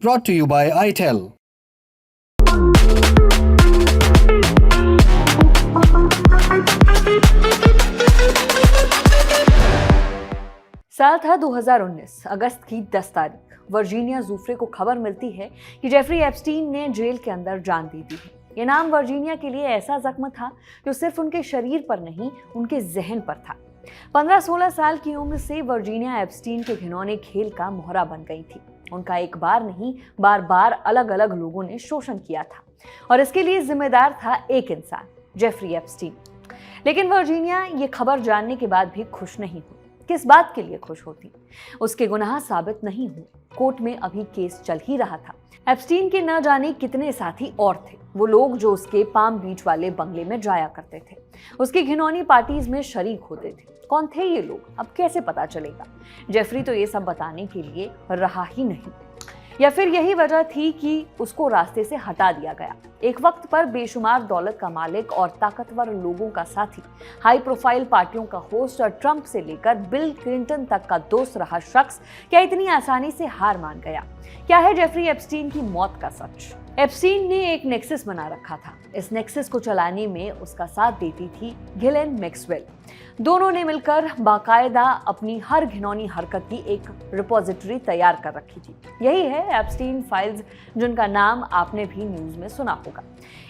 Brought to you by ITEL. साल था 2019, अगस्त की 10 तारीख। वर्जीनिया जूफ्रे को खबर मिलती है कि जेफरी एप्स्टीन ने जेल के अंदर जान दे दी है। ये नाम वर्जीनिया के लिए ऐसा जख्म था जो सिर्फ उनके शरीर पर नहीं, उनके जहन पर था। 15-16 साल की उम्र से वर्जीनिया एप्स्टीन के घिनौने खेल का मोहरा बन गई थी। उनका एक बार नहीं, बार बार अलग अलग लोगों ने शोषण किया था और इसके लिए जिम्मेदार था एक इंसान, जेफरी एप्स्टीन। लेकिन वर्जीनिया ये खबर जानने के बाद भी खुश नहीं हुई। किस बात के लिए खुश होती? उसके गुनाह साबित नहीं हुए। कोर्ट में अभी केस चल ही रहा था। एप्स्टीन के न जाने कितने साथी और थे, वो लोग जो उसके पाम बीच वाले बंगले में जाया करते थे, उसकी घिनौनी पार्टीज में शरीक होते थे। कौन थे ये लोग? अब कैसे पता चलेगा? जेफरी तो ये सब बताने के लिए रहा ही नहीं, या फिर यही वजह थी कि उसको रास्ते से हटा दिया गया। एक वक्त पर बेशुमार दौलत का मालिक और ताकतवर लोगों का साथी, हाई प्रोफाइल पार्टियों का होस्ट और ट्रंप से लेकर बिल क्लिंटन तक का दोस्त रहा शख्स क्या इतनी आसानी से हार मान गया? क्या है जेफरी एप्स्टीन की मौत का सच? एप्स्टीन ने एक नेक्सस बना रखा था। इस नेक्सस को चलाने में उसका साथ देती थी गिलेन मैक्सवेल। दोनों ने मिलकर बाकायदा अपनी हर घिनौनी हरकत की एक रिपोजिटरी तैयार कर रखी थी। यही है एप्स्टीन फाइल्स, जिनका नाम आपने भी न्यूज में सुना होगा।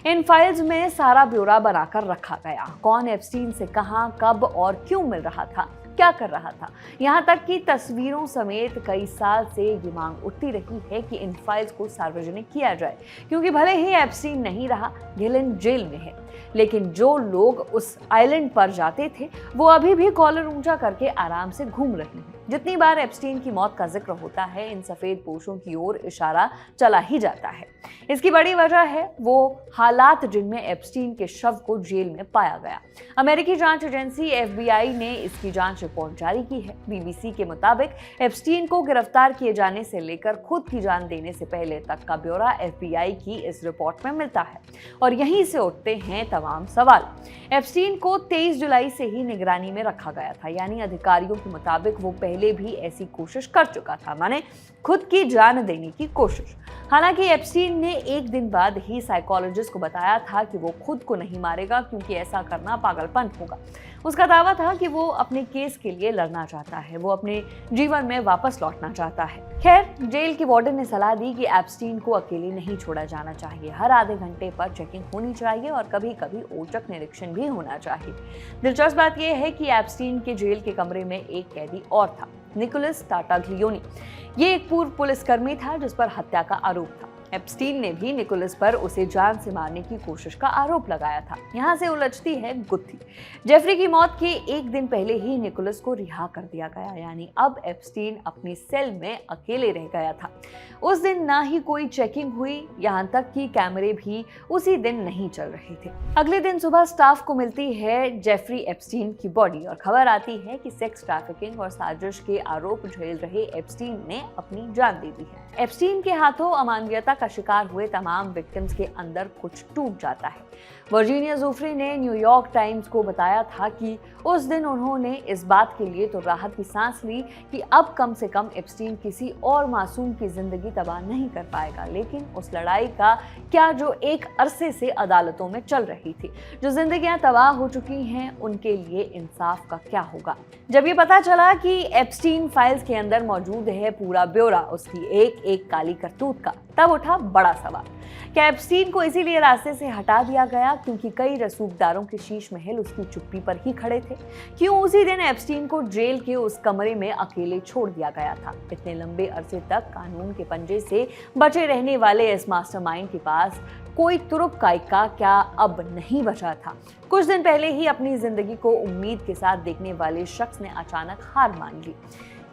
इन फाइल्स में सारा ब्यौरा बनाकर रखा गया। कौन एप्स्टीन से कहां, कब और क्यों मिल रहा था, क्या कर रहा था, यहाँ तक कि तस्वीरों समेत कई साल से ये मांग उठती रही है कि इन फाइल्स को सार्वजनिक किया जाए, क्योंकि भले ही एप्स्टीन नहीं रहा, गिलेन जेल में है, लेकिन जो लोग उस आइलैंड पर जाते थे वो अभी भी कॉलर ऊंचा करके आराम से घूम रहे हैं। जितनी बार एप्स्टीन की मौत का जिक्र होता है, इन सफेद पोशों की ओर इशारा चला ही जाता है। इसकी बड़ी वजह है वो हालात जिनमें एप्स्टीन के शव को जेल में पाया गया। अमेरिकी जांच एजेंसी FBI ने इसकी जांच रिपोर्ट जारी की है। BBC के मुताबिक एप्स्टीन को गिरफ्तार किए जाने से लेकर खुद की जान देने से पहले तक का ब्यौरा FBI की इस रिपोर्ट में मिलता है और यहीं से उठते हैं तमाम सवाल। एप्स्टीन को 23 जुलाई से ही निगरानी में रखा गया था, यानी अधिकारियों के मुताबिक वो पहले भी ऐसी कोशिश कर चुका था, माने खुद की जान देने की कोशिश। हालांकि एप्स्टीन ने एक दिन बाद ही साइकोलॉजिस्ट को बताया था कि वो खुद को नहीं मारेगा, क्योंकि ऐसा करना पागलपन होगा। उसका दावा था कि वो अपने केस के लिए लड़ना चाहता है, वो अपने जीवन में वापस लौटना चाहता है। खैर, जेल की वार्डन ने सलाह दी कि एप्स्टीन को अकेले नहीं छोड़ा जाना चाहिए। हर आधे घंटे पर चेकिंग होनी चाहिए और कभी कभी औचक निरीक्षण भी होना चाहिए। दिलचस्प बात यह है कि एप्स्टीन के जेल के कमरे में एक कैदी और था, निकोलस टार्टाग्लियोनी। ये एक पूर्व पुलिसकर्मी था जिस पर हत्या का आरोप था। एप्स्टीन ने भी निकोलस पर उसे जान से मारने की कोशिश का आरोप लगाया था। यहाँ से उलझती है गुत्थी। जेफरी की मौत के एक दिन पहले ही निकोलस को रिहा कर दिया गया, यानी अब एप्स्टीन अपनी सेल में अकेले रह गया था। उस दिन ना ही कोई चेकिंग हुई, यहाँ तक कि कैमरे भी उसी दिन नहीं चल रहे थे। अगले दिन सुबह स्टाफ को मिलती है जेफरी एप्स्टीन की बॉडी और खबर आती है कि सेक्स ट्रैफिकिंग और साजिश के आरोप झेल रहे एप्स्टीन ने अपनी जान दे दी है। एप्स्टीन के हाथों अमानवीयता का शिकार हुए तमाम विक्टिम्स के अंदर कुछ टूट जाता है। वर्जीनिया जूफ्रे ने न्यूयॉर्क टाइम्स को बताया था कि उस दिन उन्होंने इस बात के लिए तो राहत की सांस ली कि अब कम से कम एप्स्टीन किसी और मासूम की जिंदगी तबाह नहीं कर पाएगा। लेकिन उस लड़ाई का क्या जो एक अरसे से अदालतों में चल रही थी, जो जिंदगियां तबाह हो चुकी हैं, उनके लिए इंसाफ का क्या होगा? जब ये पता चला कि एप्स्टीन फाइल्स के अंदर मौजूद है पूरा ब्यौरा उसकी एक एक काली करतूत का, तब उठा बड़ा सवाल। क्या एप्स्टीन को इसीलिए रास्ते से हटा दिया गया क्योंकि कई रसूखदारों के शीश महल उसकी चुप्पी पर ही खड़े थे? क्यों उसी दिन एप्स्टीन को जेल के उस कमरे में अकेले छोड़ दिया गया था? इतने लंबे अरसे तक कानून के पंजे से बचे रहने वाले इस मास्टरमाइंड के पास कोई तुरुप का क्या अब नहीं बचा था? कुछ दिन पहले ही अपनी जिंदगी को उम्मीद के साथ देखने वाले शख्स ने अचानक हार मान ली।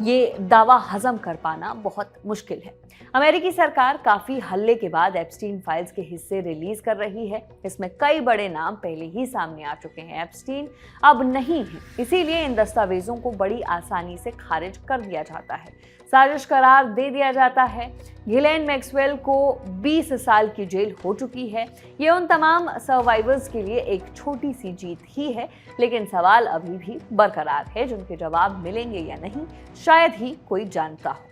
ये दावा हजम कर पाना बहुत मुश्किल है। अमेरिकी सरकार काफी हल्ले के बाद एप्स्टीन फाइल्स के हिस्से रिलीज कर रही है। इसमें कई बड़े नाम पहले ही सामने आ चुके हैं। एप्स्टीन अब नहीं है, इसीलिए इन दस्तावेजों को बड़ी आसानी से खारिज कर दिया जाता है, साजिश करार दे दिया जाता है। गिलेन मैक्सवेल को 20 साल की जेल हो चुकी है। ये उन तमाम सर्वाइवर्स के लिए एक छोटी सी जीत ही है, लेकिन सवाल अभी भी बरकरार है जिनके जवाब मिलेंगे या नहीं शायद ही कोई जानता हो।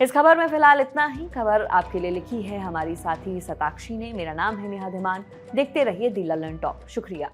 इस खबर में फिलहाल इतना ही। खबर आपके लिए लिखी है हमारी साथी शताक्षी ने। मेरा नाम है नेहा धीमान। देखते रहिए दी लल्लन टॉप। शुक्रिया।